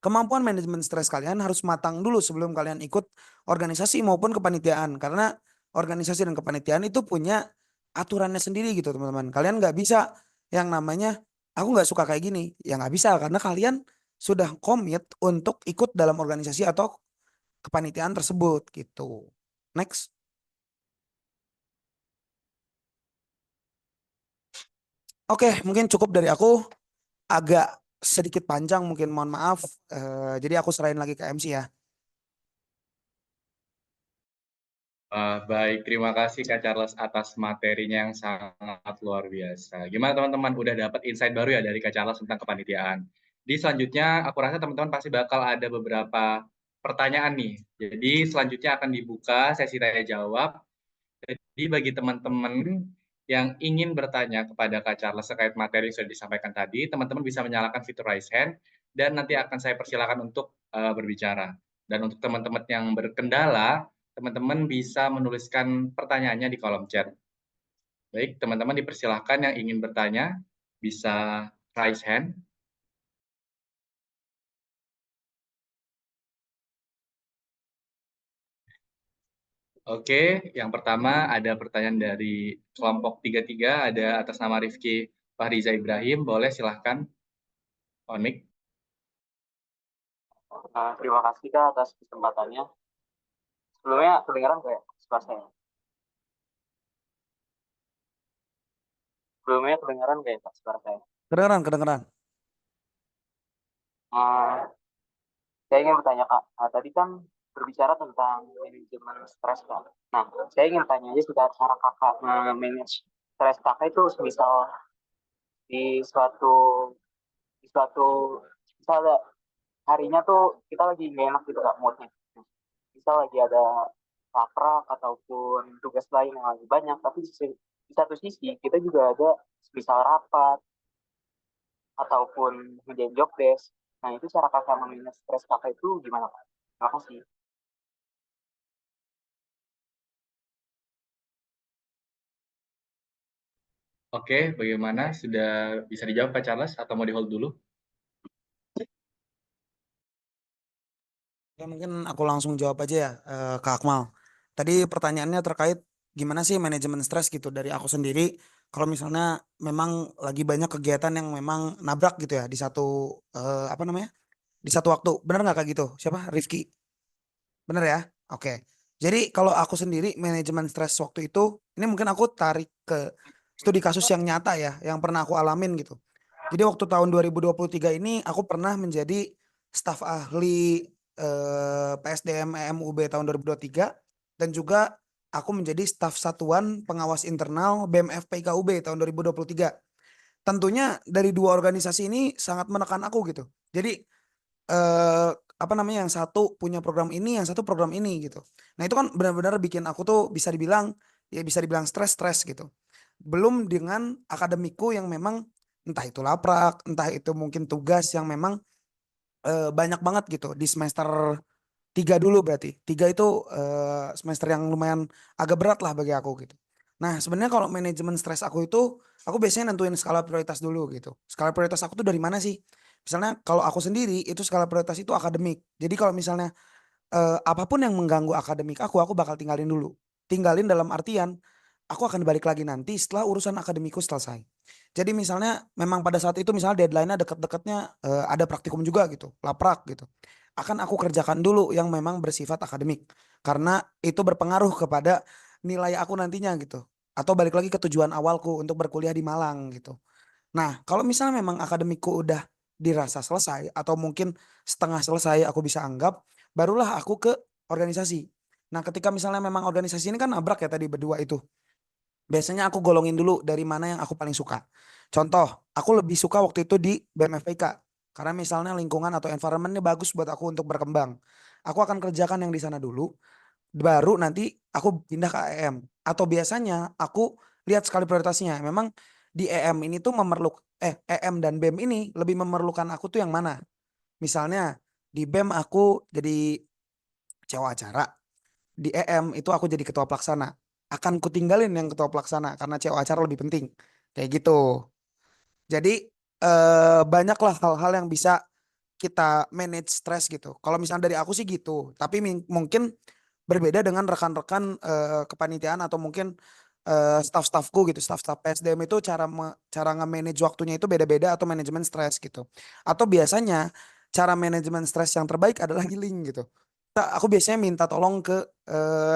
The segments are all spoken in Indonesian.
kemampuan manajemen stres kalian harus matang dulu sebelum kalian ikut organisasi maupun kepanitiaan. Karena organisasi dan kepanitiaan itu punya aturannya sendiri gitu teman-teman. Kalian nggak bisa yang namanya aku nggak suka kayak gini. Ya nggak bisa karena kalian sudah komit untuk ikut dalam organisasi atau kepanitiaan tersebut gitu. Next. Oke, mungkin cukup dari aku. Agak sedikit panjang mungkin, mohon maaf. Jadi aku serahin lagi ke MC ya. Baik, terima kasih Kak Charles atas materinya yang sangat luar biasa. Gimana teman-teman, udah dapat insight baru ya dari Kak Charles tentang kepanitiaan. Di selanjutnya, aku rasa teman-teman pasti bakal ada beberapa pertanyaan nih. Jadi selanjutnya akan dibuka sesi tanya jawab. Jadi bagi teman-teman yang ingin bertanya kepada Kak Charles terkait materi yang sudah disampaikan tadi, teman-teman bisa menyalakan fitur raise hand dan nanti akan saya persilakan untuk berbicara. Dan untuk teman-teman yang berkendala, teman-teman bisa menuliskan pertanyaannya di kolom chat. Baik, teman-teman dipersilahkan yang ingin bertanya bisa raise hand. Oke, yang pertama ada pertanyaan dari kelompok 33, ada atas nama Rifki Fahriza Ibrahim. Boleh silahkan, on mic. Terima kasih Kak atas kesempatannya. Sebelumnya kedengaran nggak ya suara saya? Sebelumnya kedengaran nggak ya Kak suara saya? Kedengeran, kedengeran. Uh, saya ingin bertanya Kak, tadi kan berbicara tentang manajemen stres Kak. Nah, saya ingin tanya aja sudah cara Kakak manage stres Kakak itu misal di suatu di suatu misalnya harinya tuh kita lagi nggak enak gitu Kak moodnya. Misal lagi ada laprak ataupun tugas lain yang lagi banyak, tapi di satu sisi kita juga ada misal rapat ataupun ngerjain job desk. Nah, itu cara Kakak memanage stres Kakak itu gimana, Pak? Terima kasih. Oke, bagaimana? Sudah bisa dijawab Pak Charles atau mau di-hold dulu? Ya mungkin aku langsung jawab aja ya, Kak Akmal. Tadi pertanyaannya terkait gimana sih manajemen stres gitu dari aku sendiri. Kalau misalnya memang lagi banyak kegiatan yang memang nabrak gitu ya di satu apa namanya, di satu waktu. Bener nggak kayak gitu? Siapa? Rifki. Bener ya? Oke. Jadi kalau aku sendiri manajemen stres waktu itu, ini mungkin aku tarik ke studi kasus yang nyata ya, yang pernah aku alamin gitu. Jadi waktu tahun 2023 ini aku pernah menjadi staf ahli PSDM EMUB tahun 2023 dan juga aku menjadi staf satuan pengawas internal BMF PKUB tahun 2023. Tentunya dari dua organisasi ini sangat menekan aku gitu. Jadi eh apa namanya, yang satu punya program ini, yang satu program ini gitu. Nah, itu kan benar-benar bikin aku tuh bisa dibilang ya bisa dibilang stres-stres gitu. Belum dengan akademiku yang memang entah itu laprak, entah itu mungkin tugas yang memang banyak banget gitu di semester 3 dulu berarti. Tiga itu semester yang lumayan agak berat lah bagi aku gitu. Nah, sebenarnya kalau manajemen stres aku itu, aku biasanya nentuin skala prioritas dulu gitu. Skala prioritas aku tuh dari mana sih? Misalnya kalau aku sendiri itu skala prioritas itu akademik. Jadi kalau misalnya apapun yang mengganggu akademik aku bakal tinggalin dulu. Tinggalin dalam artian aku akan balik lagi nanti setelah urusan akademiku selesai. Jadi misalnya memang pada saat itu misalnya deadline-nya deket-deketnya ada praktikum juga gitu, laprak gitu. Akan aku kerjakan dulu yang memang bersifat akademik. Karena itu berpengaruh kepada nilai aku nantinya gitu. Atau balik lagi ke tujuan awalku untuk berkuliah di Malang gitu. Nah, kalau misalnya memang akademikku udah dirasa selesai atau mungkin setengah selesai aku bisa anggap, barulah aku ke organisasi. Nah, ketika misalnya memang organisasi ini kan nabrak ya tadi berdua itu. Biasanya aku golongin dulu dari mana yang aku paling suka. Contoh, aku lebih suka waktu itu di BMFPK. Karena misalnya lingkungan atau environment-nya bagus buat aku untuk berkembang. Aku akan kerjakan yang di sana dulu, baru nanti aku pindah ke EM. Atau biasanya aku lihat sekali prioritasnya. Memang di EM ini tuh EM dan BEM ini lebih memerlukan aku tuh yang mana. Misalnya di BEM aku jadi cewek acara, di EM itu aku jadi ketua pelaksana. Akan kutinggalin yang ketua pelaksana karena cewek acara lebih penting. Kayak gitu. Jadi banyaklah hal-hal yang bisa kita manage stres gitu. Kalau misalnya dari aku sih gitu, tapi mungkin berbeda dengan rekan-rekan kepanitiaan atau mungkin staff-staffku gitu, staff-staff PSDM itu cara nge-manage waktunya itu beda-beda atau manajemen stres gitu. Atau biasanya cara manajemen stres yang terbaik adalah healing gitu. Aku biasanya minta tolong ke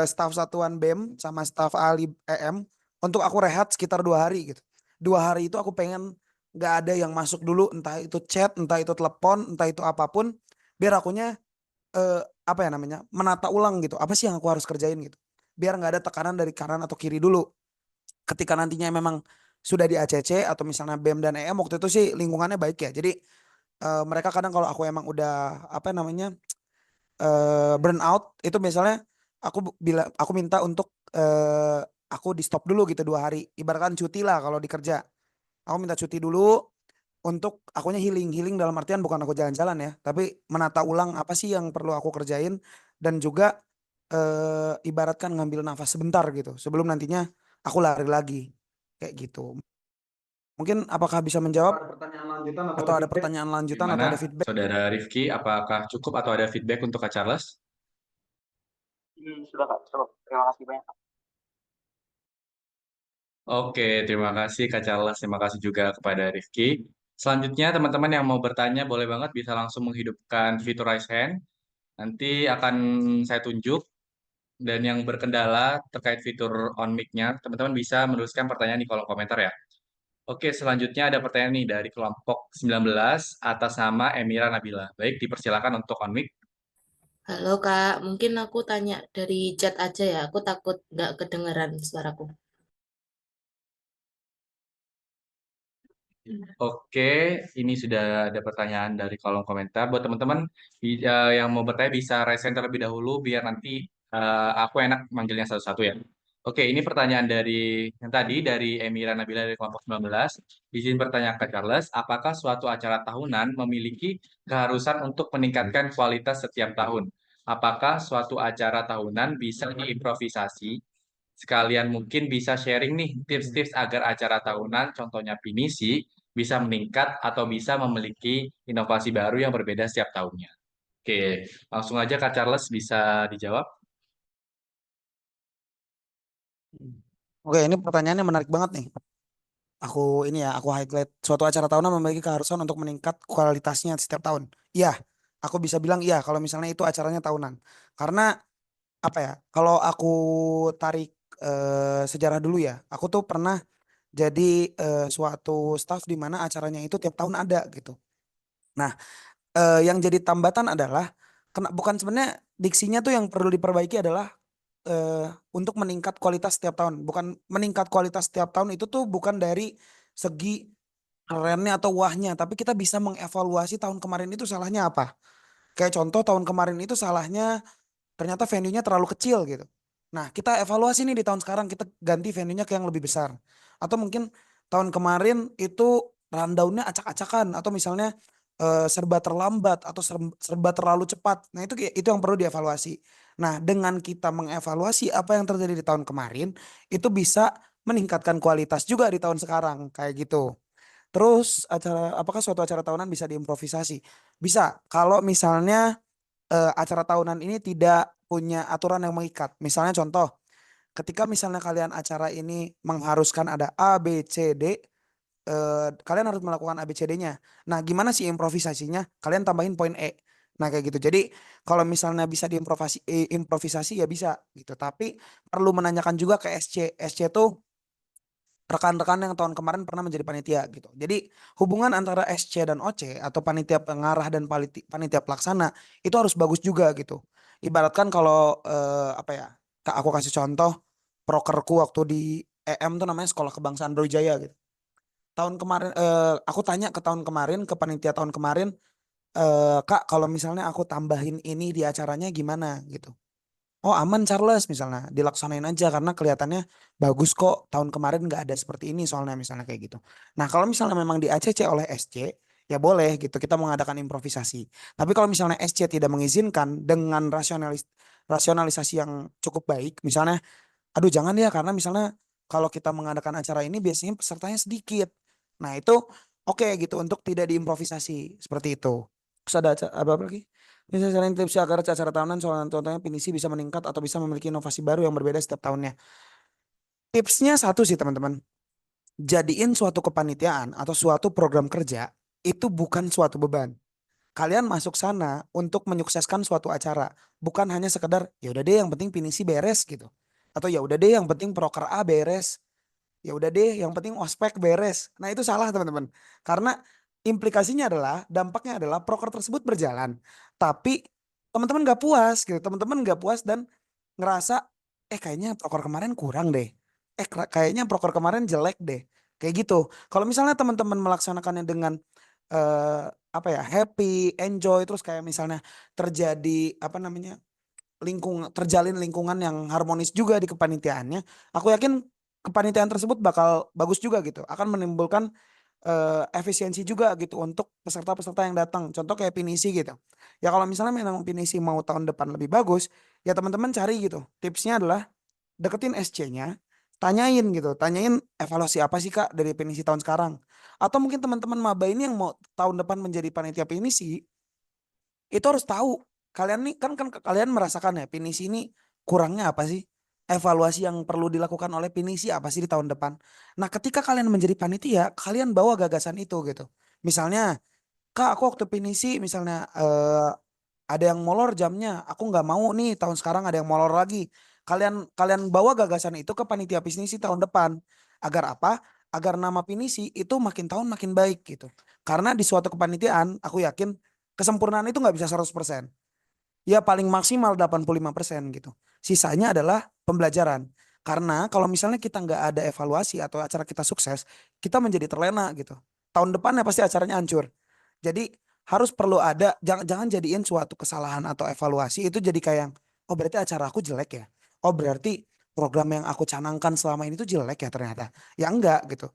staf satuan BEM sama staf ahli EM untuk aku rehat sekitar 2 hari gitu. 2 hari itu aku pengen nggak ada yang masuk dulu, entah itu chat, entah itu telepon, entah itu apapun, biar akunya apa ya namanya, menata ulang gitu. Apa sih yang aku harus kerjain gitu. Biar nggak ada tekanan dari kanan atau kiri dulu. Ketika nantinya memang sudah di ACC atau misalnya BEM dan EM waktu itu sih lingkungannya baik ya. Jadi mereka kadang kalau aku emang udah apa namanya burn out itu misalnya aku minta untuk aku di stop dulu gitu 2 hari. Ibaratkan cuti lah kalau di kerja. Aku minta cuti dulu untuk akunya healing dalam artian bukan aku jalan-jalan ya, tapi menata ulang apa sih yang perlu aku kerjain dan juga ibaratkan ngambil nafas sebentar gitu sebelum nantinya aku lari lagi kayak gitu. Mungkin apakah bisa menjawab Ada pertanyaan lanjutan atau atau ada ada feedback? pertanyaan lanjutan atau Gimana, ada feedback? Saudara Rifki? Apakah cukup atau ada feedback untuk Kak Charles? Sudah Kak, cukup. Terima kasih banyak Kak. Oke, terima kasih Kak Charles. Terima kasih juga kepada Rifki. Selanjutnya, teman-teman yang mau bertanya boleh banget bisa langsung menghidupkan fitur raise hand. Nanti akan saya tunjuk. Dan yang berkendala terkait fitur on mic-nya, teman-teman bisa menuliskan pertanyaan di kolom komentar ya. Oke, selanjutnya ada pertanyaan nih dari kelompok 19 atas nama Emira Nabila. Baik, dipersilakan untuk on mic. Halo Kak, mungkin aku tanya dari chat aja ya. Aku takut nggak kedengeran suaraku. Oke, ini sudah ada pertanyaan dari kolom komentar. Buat teman-teman yang mau bertanya bisa raise hand terlebih dahulu biar nanti aku enak manggilnya satu-satu ya. Oke, ini pertanyaan dari yang tadi dari Emira Nabila dari kelompok 19. Izin bertanya ke Charles, apakah suatu acara tahunan memiliki keharusan untuk meningkatkan kualitas setiap tahun? Apakah suatu acara tahunan bisa diimprovisasi? Sekalian mungkin bisa sharing nih tips-tips agar acara tahunan, contohnya pinisi, bisa meningkat atau bisa memiliki inovasi baru yang berbeda setiap tahunnya. Oke, langsung aja Kak Charles bisa dijawab. Oke, ini pertanyaannya menarik banget nih. Aku highlight suatu acara tahunan memiliki keharusan untuk meningkat kualitasnya setiap tahun. Iya, aku bisa bilang iya kalau misalnya itu acaranya tahunan. Karena apa ya? Kalau aku tarik sejarah dulu ya, aku tuh pernah jadi suatu staff di mana acaranya itu tiap tahun ada gitu. Nah, yang jadi tambatan adalah bukan sebenarnya diksinya tuh yang perlu diperbaiki adalah untuk meningkat kualitas setiap tahun. Bukan meningkat kualitas setiap tahun itu tuh bukan dari segi kerennya atau wahnya, tapi kita bisa mengevaluasi tahun kemarin itu salahnya apa. Kayak contoh tahun kemarin itu salahnya ternyata venue-nya terlalu kecil gitu. Nah, kita evaluasi nih di tahun sekarang kita ganti venue-nya ke yang lebih besar. Atau mungkin tahun kemarin itu rundown-nya acak-acakan atau misalnya serba terlambat atau serba terlalu cepat. Nah, itu yang perlu dievaluasi. Nah, dengan kita mengevaluasi apa yang terjadi di tahun kemarin, itu bisa meningkatkan kualitas juga di tahun sekarang kayak gitu. Terus apakah suatu acara tahunan bisa diimprovisasi? Bisa. Kalau misalnya acara tahunan ini tidak punya aturan yang mengikat. Misalnya contoh, ketika misalnya kalian acara ini mengharuskan ada A, B, C, D, kalian harus melakukan A, B, C, D-nya. Nah, gimana sih improvisasinya? Kalian tambahin poin E. Nah, kayak gitu. Jadi, kalau misalnya bisa improvisasi ya bisa gitu. Tapi perlu menanyakan juga ke SC. SC tuh rekan-rekan yang tahun kemarin pernah menjadi panitia gitu. Jadi hubungan antara SC dan OC atau panitia pengarah dan panitia pelaksana itu harus bagus juga gitu. Ibaratkan kalau apa ya? Aku kasih contoh prokerku waktu di EM tuh namanya Sekolah Kebangsaan Brawijaya gitu. Tahun kemarin aku tanya ke tahun kemarin ke panitia tahun kemarin, Kak kalau misalnya aku tambahin ini di acaranya gimana gitu. Oh aman Charles misalnya dilaksanain aja karena kelihatannya bagus kok tahun kemarin nggak ada seperti ini soalnya misalnya kayak gitu. Nah kalau misalnya memang di ACC oleh SC ya boleh gitu kita mengadakan improvisasi. Tapi kalau misalnya SC tidak mengizinkan dengan rasionalisasi yang cukup baik misalnya, aduh jangan ya karena misalnya kalau kita mengadakan acara ini biasanya pesertanya sedikit. Nah itu oke gitu untuk tidak diimprovisasi seperti itu. Terus ada apa lagi? Bisa sharing tips agar acara tahunan soal contohnya pinisi bisa meningkat atau bisa memiliki inovasi baru yang berbeda setiap tahunnya. Tipsnya satu sih teman-teman. Jadiin suatu kepanitiaan atau suatu program kerja itu bukan suatu beban. Kalian masuk sana untuk menyukseskan suatu acara, bukan hanya sekedar ya udah deh yang penting pinisi beres gitu. Atau ya udah deh yang penting proker A beres. Ya udah deh yang penting ospek beres. Nah, itu salah teman-teman. Karena implikasinya adalah dampaknya adalah proker tersebut berjalan, tapi teman-teman nggak puas gitu. Teman-teman nggak puas dan ngerasa kayaknya proker kemarin kurang deh. Kayaknya proker kemarin jelek deh. Kayak gitu. Kalau misalnya teman-teman melaksanakannya dengan eh, apa ya, happy, enjoy, terus kayak misalnya terjadi apa namanya, terjalin lingkungan yang harmonis juga di kepanitiaannya, aku yakin kepanitiaan tersebut bakal bagus juga gitu, akan menimbulkan efisiensi juga gitu untuk peserta-peserta yang datang. Contoh kayak pinisi gitu. Ya kalau misalnya memang pinisi mau tahun depan lebih bagus, ya teman-teman cari gitu. Tipsnya adalah deketin SC-nya, tanyain gitu, tanyain evaluasi apa sih Kak dari pinisi tahun sekarang. Atau mungkin teman-teman maba ini yang mau tahun depan menjadi panitia pinisi, itu harus tahu kalian nih kan kalian merasakan ya pinisi ini kurangnya apa sih, evaluasi yang perlu dilakukan oleh pinisi apa sih di tahun depan. Nah, ketika kalian menjadi panitia kalian bawa gagasan itu gitu. Misalnya, Kak, aku waktu pinisi misalnya ada yang molor jamnya, aku nggak mau nih tahun sekarang ada yang molor lagi. Kalian kalian bawa gagasan itu ke panitia pinisi tahun depan. Agar apa? Agar nama pinisi itu makin tahun makin baik gitu. Karena di suatu kepanitiaan aku yakin kesempurnaan itu nggak bisa 100%. Ya paling maksimal 85% gitu. Sisanya adalah pembelajaran. Karena kalau misalnya kita nggak ada evaluasi atau acara kita sukses, kita menjadi terlena gitu. Tahun depannya pasti acaranya hancur. Jadi harus perlu ada, jangan jadiin suatu kesalahan atau evaluasi itu jadi kayak, oh berarti acara aku jelek ya. Oh berarti program yang aku canangkan selama ini tuh jelek ya ternyata. Ya enggak gitu.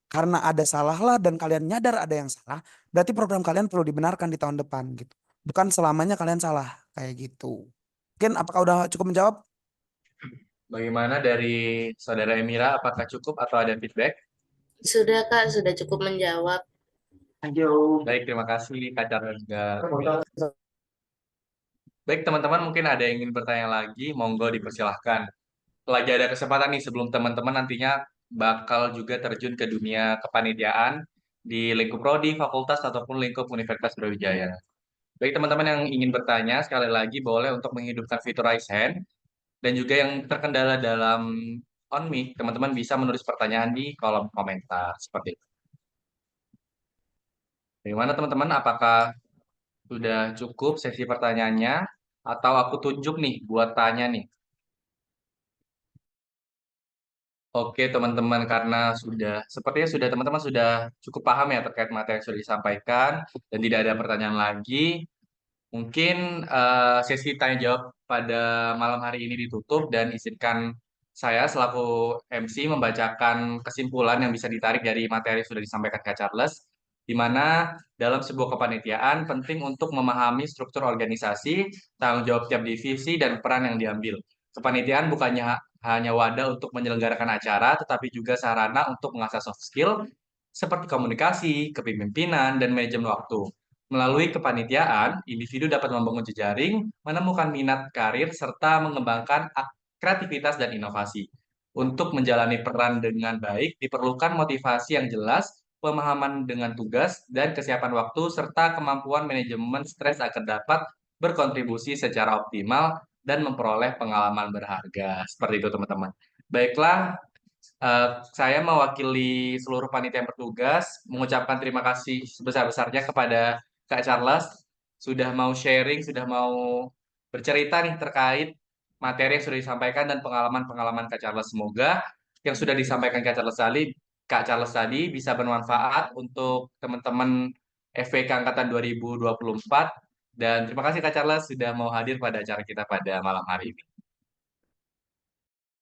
Karena ada salah lah dan kalian nyadar ada yang salah, berarti program kalian perlu dibenarkan di tahun depan gitu. Bukan selamanya kalian salah kayak gitu. Mungkin apakah udah cukup menjawab? Bagaimana dari Saudara Emira? Apakah cukup atau ada feedback? Sudah Kak, sudah cukup menjawab. Baik, terima kasih Kak Charles. Baik, teman-teman mungkin ada yang ingin bertanya lagi, monggo dipersilahkan. Lagi ada kesempatan nih sebelum teman-teman nantinya bakal juga terjun ke dunia kepanitiaan di lingkup prodi, fakultas, ataupun lingkup Universitas Brawijaya. Baik, teman-teman yang ingin bertanya, sekali lagi boleh untuk menghidupkan fitur raise hand, dan juga yang terkendala dalam on mic, teman-teman bisa menulis pertanyaan di kolom komentar, seperti itu. Bagaimana teman-teman, apakah sudah cukup sesi pertanyaannya, atau aku tunjuk nih buat tanya nih? Oke teman-teman, karena sepertinya teman-teman sudah cukup paham ya terkait materi yang sudah disampaikan dan tidak ada pertanyaan lagi. Mungkin sesi tanya jawab pada malam hari ini ditutup dan izinkan saya selaku MC membacakan kesimpulan yang bisa ditarik dari materi yang sudah disampaikan Kak Charles, di mana dalam sebuah kepanitiaan penting untuk memahami struktur organisasi, tanggung jawab tiap divisi, dan peran yang diambil. Kepanitiaan bukannya hanya wadah untuk menyelenggarakan acara, tetapi juga sarana untuk mengasah soft skill seperti komunikasi, kepemimpinan, dan manajemen waktu. Melalui kepanitiaan, individu dapat membangun jejaring, menemukan minat karir, serta mengembangkan kreativitas dan inovasi. Untuk menjalani peran dengan baik, diperlukan motivasi yang jelas, pemahaman dengan tugas, dan kesiapan waktu, serta kemampuan manajemen stres agar dapat berkontribusi secara optimal dan memperoleh pengalaman berharga. Seperti itu, teman-teman. Baiklah, saya mewakili seluruh panitia yang bertugas, mengucapkan terima kasih sebesar-besarnya kepada Kak Charles, sudah mau sharing, sudah mau bercerita nih terkait materi yang sudah disampaikan dan pengalaman-pengalaman Kak Charles. Semoga yang sudah disampaikan Kak Charles tadi bisa bermanfaat untuk teman-teman FVK Angkatan 2024. Dan terima kasih Kak Charles sudah mau hadir pada acara kita pada malam hari ini.